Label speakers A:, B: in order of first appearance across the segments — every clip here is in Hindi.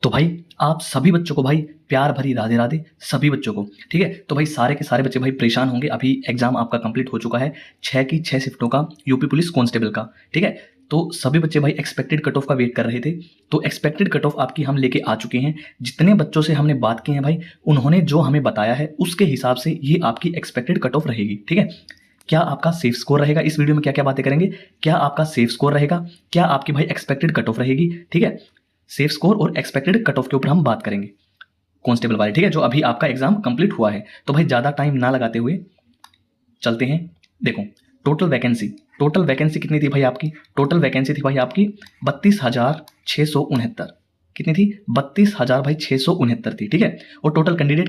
A: तो भाई आप सभी बच्चों को भाई प्यार भरी राधे राधे सभी बच्चों को। ठीक है, तो भाई सारे के सारे बच्चे भाई परेशान होंगे। अभी एग्जाम आपका कंप्लीट हो चुका है 6 की 6 शिफ्टों का यूपी पुलिस कांस्टेबल का। ठीक है, तो सभी बच्चे भाई एक्सपेक्टेड कट ऑफ का वेट कर रहे थे। तो एक्सपेक्टेड कट ऑफ आपकी हम लेके आ चुके हैं। जितने बच्चों से हमने बात की है भाई, उन्होंने जो हमें बताया है उसके हिसाब से ये आपकी एक्सपेक्टेड कट ऑफ रहेगी। ठीक है, क्या आपका सेफ स्कोर रहेगा, इस वीडियो में क्या क्या बातें करेंगे। क्या आपका सेफ स्कोर रहेगा, क्या आपकी भाई एक्सपेक्टेड कट ऑफ रहेगी। ठीक है, सेफ स्कोर और एक्सपेक्टेड कट ऑफ के ऊपर हम बात करेंगे कांस्टेबल वाले। ठीक है, जो अभी आपका एग्जाम कंप्लीट हुआ है। तो भाई ज़्यादा टाइम ना लगाते हुए चलते हैं। देखो टोटल वैकेंसी कितनी थी भाई आपकी। टोटल वैकेंसी थी भाई आपकी 32,669। कितनी थी? 32,000 भाई 669 थी। ठीक है, और टोटल कैंडिडेट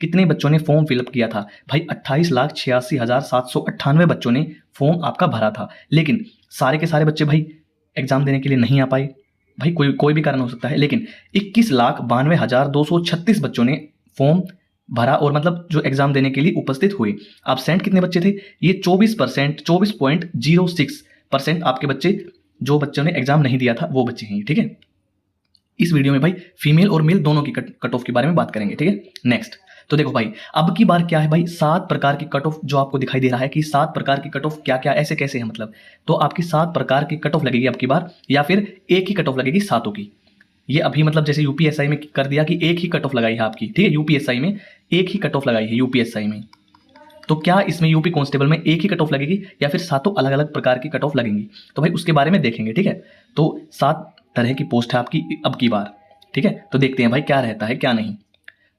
A: कितने बच्चों ने फॉर्म फिलअप किया था भाई? 28,86,798 बच्चों ने फॉर्म आपका भरा था। लेकिन सारे के सारे बच्चे भाई एग्जाम देने के लिए नहीं आ पाए। भाई कोई भी कारण हो सकता है, लेकिन 21,92,236 बच्चों ने फॉर्म भरा और मतलब जो एग्जाम देने के लिए उपस्थित हुए। एब्सेंट कितने बच्चे थे? ये 24%, 24.06% आपके बच्चे, जो बच्चों ने एग्जाम नहीं दिया था वो बच्चे हैं। ठीक है, इस वीडियो में भाई फीमेल और मेल दोनों की कट ऑफ के बारे में बात करेंगे। ठीक है, नेक्स्ट। तो देखो भाई अब की बार क्या है भाई, 7 प्रकार की कट ऑफ जो आपको दिखाई दे रहा है कि 7 प्रकार की कट ऑफ क्या क्या ऐसे कैसे है मतलब। तो आपकी 7 प्रकार की कट ऑफ लगेगी अब की बार, या फिर एक ही कट ऑफ लगेगी सातों की। ये अभी मतलब जैसे यूपीएसआई में कर दिया कि एक ही कट ऑफ लगाई है आपकी। ठीक है, यूपीएसआई में एक ही कट ऑफ लगाई है यूपीएसआई में। तो क्या इसमें यूपी कांस्टेबल में एक ही कट ऑफ लगेगी या फिर सातों अलग अलग प्रकार की कट ऑफ लगेंगी? तो भाई उसके बारे में देखेंगे। ठीक है, तो 7 तरह की पोस्ट है आपकी अब की बार। ठीक है, तो देखते हैं भाई क्या रहता है क्या नहीं।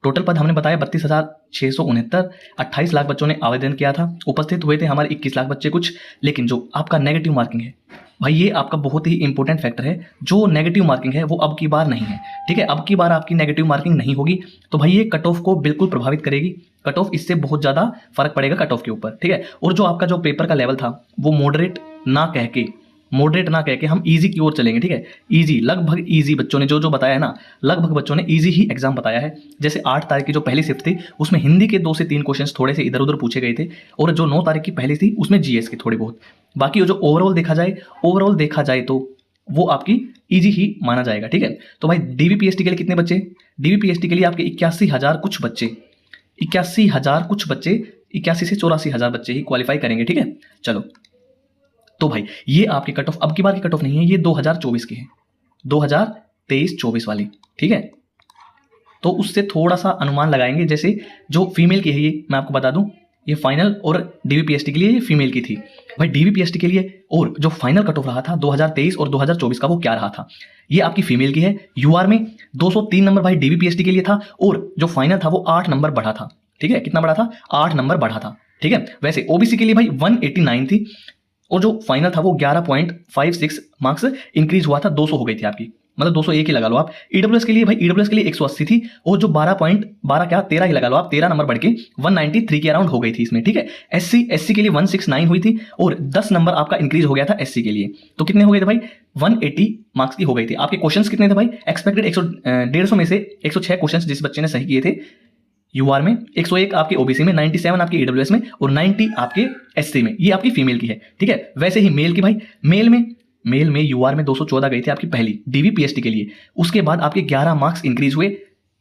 A: टोटल पद हमने बताया 32,669। 28 लाख बच्चों ने आवेदन किया था, उपस्थित हुए थे हमारे 21 लाख बच्चे कुछ। लेकिन जो आपका नेगेटिव मार्किंग है भाई, ये आपका बहुत ही इंपॉर्टेंट फैक्टर है। जो नेगेटिव मार्किंग है वो अब की बार नहीं है। ठीक है, अब की बार आपकी नेगेटिव मार्किंग नहीं होगी, तो भाई ये कट ऑफ को बिल्कुल प्रभावित करेगी। कट ऑफ इससे बहुत ज़्यादा फर्क पड़ेगा कट ऑफ के ऊपर। ठीक है, और जो आपका जो पेपर का लेवल था वो मॉडरेट ना कह के हम इजी की ओर चलेंगे। ठीक है, इजी, लगभग इजी बच्चों ने जो बताया है ना, लगभग बच्चों ने इजी ही एग्जाम बताया है। जैसे 8 तारीख की जो पहली शिफ्ट थी उसमें हिंदी के 2 से 3 क्वेश्चंस थोड़े से इधर उधर पूछे गए थे, और जो 9 तारीख की पहली थी उसमें जीएस के थोड़े बहुत। बाकी जो ओवरऑल देखा जाए तो वो आपकी इजी ही माना जाएगा। ठीक है, तो भाई डीवीपीएसटी के लिए कितने बच्चे? डीवीपीएसटी के लिए आपके 81,000 कुछ बच्चे, 81,000 कुछ बच्चे, 81 से 84,000 बच्चे ही क्वालिफाई करेंगे। ठीक है, चलो। तो भाई ये आपकी कट ऑफ अब की बार की कट ऑफ नहीं है, ये 2024 की है, 2023-24 वाली। ठीक है, तो उससे थोड़ा सा अनुमान लगाएंगे। जैसे जो फीमेल की है, ये मैं आपको बता दूं, ये फाइनल और डीवीपीएसटी के लिए ये फीमेल की थी भाई। डीवीपीएसटी के लिए और जो फाइनल कट ऑफ रहा था 2023 और 2024 का, वो क्या रहा था? ये आपकी फीमेल की है। यूआर में 203 नंबर भाई डीवीपीएसटी के लिए था, और जो फाइनल था वो 8 नंबर बढ़ा था। ठीक है, कितना बढ़ा था? 8 नंबर बढ़ा था। ठीक है, वैसे ओबीसी के लिए भाई 189 थी, और जो फाइनल था वो 11.56 मार्क्स इंक्रीज हुआ था, 200 हो गई थी आपकी, मतलब 201 ही लगा लो आप। ईडब्ल्यूएस के लिए भाई, ईडब्ल्यूएस के लिए 180 थी, और जो 13 ही लगा लो आप, 13 नंबर बढ़ के 193 के अराउंड हो गई थी इसमें। ठीक है, एससी के लिए 169 हुई थी, और 10 नंबर आपका इंक्रीज हो गया था एससी के लिए। तो कितने हो गए थे भाई? 180 मार्क्स की हो गई थी। आपके क्वेश्चंस कितने थे भाई? एक्सपेक्टेड 150 में से 106 क्वेश्चंस जिस बच्चे ने सही किए थे यूआर में, 101 आपके ओबीसी में, 97 आपके ईडब्ल्यूएस में, और 90 आपके एससी में। ये आपकी फीमेल की है। ठीक है, वैसे ही मेल की भाई, मेल में यूआर में 214 गई थी आपकी पहली डीवीपीएसटी के लिए। उसके बाद आपके 11 मार्क्स इंक्रीज हुए,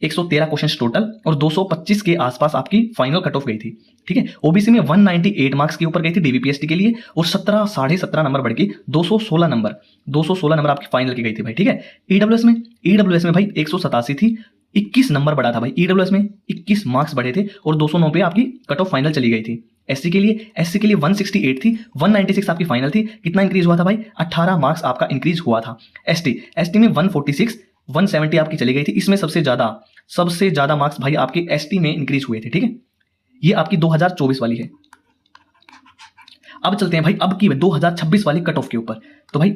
A: 113 क्वेश्चंस टोटल, और 225 के आसपास आपकी फाइनल कट ऑफ गई थी। ठीक है, ओबीसी में 198 मार्क्स के ऊपर गई थी डीवीपीएसटी के लिए, और 17 नंबर बढ़ के 216 नंबर आपकी फाइनल की गई थी भाई। ठीक है, ईडब्ल्यूएस में भाई 187 थी, 21 नंबर बढ़ा था भाई। ईडब्ल्यूएस में 21 मार्क्स बढ़े थे, और 209 पे आपकी कट ऑफ फाइनल चली गई थी। एससी के लिए 168 थी, 196 आपकी फाइनल थी। कितना इंक्रीज हुआ था भाई? 18 मार्क्स आपका इंक्रीज हुआ था। एसटी में 146, 170 आपकी चली गई थी। इसमें सबसे ज्यादा मार्क्स भाई आपके एसटी में इंक्रीज हुए थे। ठीक है, ये आपकी 2024 वाली है। अब चलते हैं भाई अब की 2026 वाली कट ऑफ के ऊपर। तो भाई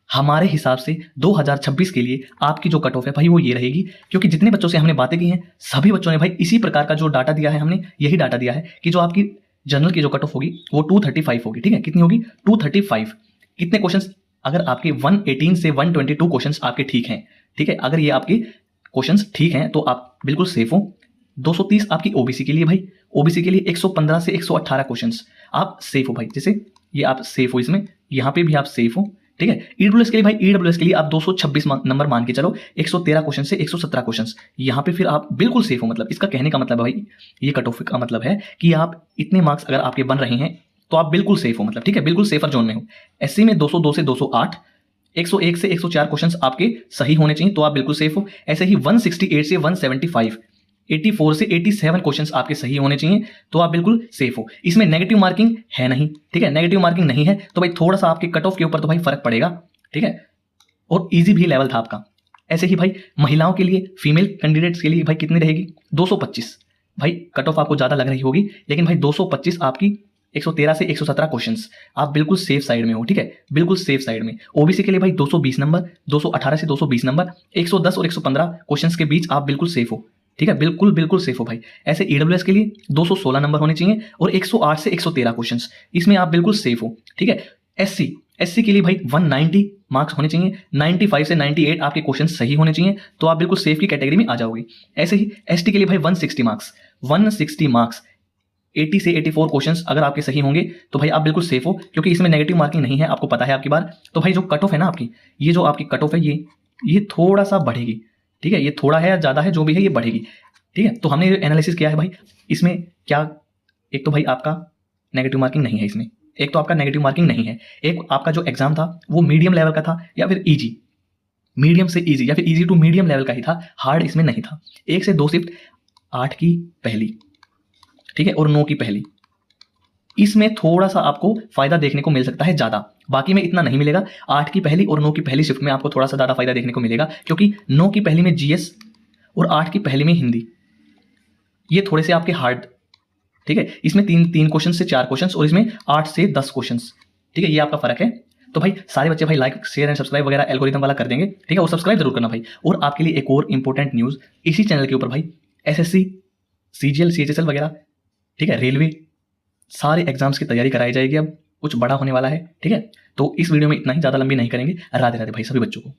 A: हमारे हिसाब से 2026 के लिए आपकी जो कट ऑफ है भाई वो ये रहेगी, क्योंकि जितने बच्चों से हमने बातें की हैं सभी बच्चों ने भाई इसी प्रकार का जो डाटा दिया है, हमने यही डाटा दिया है कि जो आपकी जनरल की जो कट ऑफ होगी वो 235 होगी। ठीक है, कितनी होगी? 235। कितने क्वेश्चंस? अगर आपके 118 से 122 क्वेश्चंस आपके ठीक हैं, ठीक है, अगर ये आपके क्वेश्चंस ठीक हैं तो आप बिल्कुल सेफ हो। 230 आपकी ओबीसी के लिए भाई, ओबीसी के लिए 115 से 118 क्वेश्चंस आप सेफ हो भाई। जैसे ये आप सेफ हो, इसमें यहाँ पे भी आप सेफ हो। ठीक है। ईडब्ल्यूएस के लिए भाई, ईडब्ल्यूएस के लिए आप 226 नंबर मान के चलो, 113 क्वेश्चन से 117 क्वेश्चन, यहाँ पे फिर आप बिल्कुल सेफ हो। मतलब इसका कहने का मतलब है भाई, ये कट ऑफ का मतलब है कि आप इतने मार्क्स अगर आपके बन रहे हैं तो आप बिल्कुल सेफ हो, मतलब ठीक है, बिल्कुल सेफर जोन में हो। एससी में 202 से 208, 101 से 104 क्वेश्चंस आपके सही होने चाहिए तो आप बिल्कुल सेफ हो। ऐसे ही 168 से 175, 84 से 87 क्वेश्चंस आपके सही होने चाहिए तो आप बिल्कुल सेफ हो। इसमें नेगेटिव मार्किंग है नहीं, ठीक है, नेगेटिव मार्किंग नहीं है तो भाई थोड़ा सा आपके कट ऑफ के ऊपर तो भाई फर्क पड़ेगा, ठीक है, और इजी भी लेवल था आपका। ऐसे ही भाई महिलाओं के लिए, फीमेल कैंडिडेट्स के लिए भाई कितनी रहेगी, 225। भाई कट ऑफ आपको ज्यादा लग रही होगी, लेकिन भाई 225 आपकी 113 से 117 क्वेश्चंस, आप बिल्कुल सेफ साइड में हो, ठीक है, बिल्कुल सेफ साइड में। ओबीसी के लिए भाई 220 नंबर, 218 से 220 नंबर, 110 और 115 क्वेश्चंस के बीच आप बिल्कुल सेफ हो, ठीक है, बिल्कुल बिल्कुल सेफ हो भाई। ऐसे ईडब्ल्यूएस के लिए 216 नंबर होने चाहिए और 108 से 113 क्वेश्चंस, इसमें आप बिल्कुल सेफ हो, ठीक है। एससी के लिए भाई 190 मार्क्स होने चाहिए, 95 से 98 आपके क्वेश्चन सही होने चाहिए तो आप बिल्कुल सेफ की कैटेगरी में आ जाओगे। ऐसे ही एसटी के लिए भाई 160 मार्क्स, 160 मार्क्स, 80 से 84 क्वेश्चंस अगर आपके सही होंगे तो भाई आप बिल्कुल सेफ हो, क्योंकि इसमें नेगेटिव मार्किंग नहीं है, आपको पता है आपकी बार। तो भाई जो कट ऑफ है ना आपकी, ये जो आपकी कट ऑफ है ये थोड़ा सा बढ़ेगी, ठीक है, ये थोड़ा है या ज़्यादा है जो भी है ये बढ़ेगी, ठीक है। तो हमने एनालिसिस किया है भाई, इसमें क्या, एक तो भाई आपका नेगेटिव मार्किंग नहीं है इसमें, एक तो आपका नेगेटिव मार्किंग नहीं है, एक आपका जो एग्जाम था वो मीडियम लेवल का था या फिर इजी, मीडियम से इजी या फिर इजी टू मीडियम लेवल का ही था, हार्ड इसमें नहीं था। 1 से 2 शिफ्ट 8 की पहली, ठीक है, और 9 की पहली, इसमें थोड़ा सा आपको फायदा देखने को मिल सकता है ज्यादा, बाकी में इतना नहीं मिलेगा। 8 की पहली और 9 की पहली शिफ्ट में आपको थोड़ा सा ज्यादा फायदा देखने को मिलेगा, क्योंकि 9 की पहली में जीएस और 8 की पहली में हिंदी, ये थोड़े से आपके हार्ड, ठीक है। इसमें तीन क्वेश्चन से 4 क्वेश्चन और इसमें 8 से 10 क्वेश्चन, ठीक है, ये आपका फर्क है। तो भाई सारे बच्चे भाई लाइक शेयर एंड सब्सक्राइब वगैरह एल्गोरिथम वाला कर देंगे, ठीक है, और सब्सक्राइब जरूर करना भाई। और आपके लिए एक और इंपॉर्टेंट न्यूज इसी चैनल के ऊपर भाई, एसएससी, सीजीएल, सीएचएसएल वगैरह, ठीक है, रेलवे, सारे एग्जाम्स की तैयारी कराई जाएगी, अब कुछ बड़ा होने वाला है, ठीक है। तो इस वीडियो में इतना ही, ज़्यादा लंबी नहीं करेंगे। राधे राधे भाई सभी बच्चों को।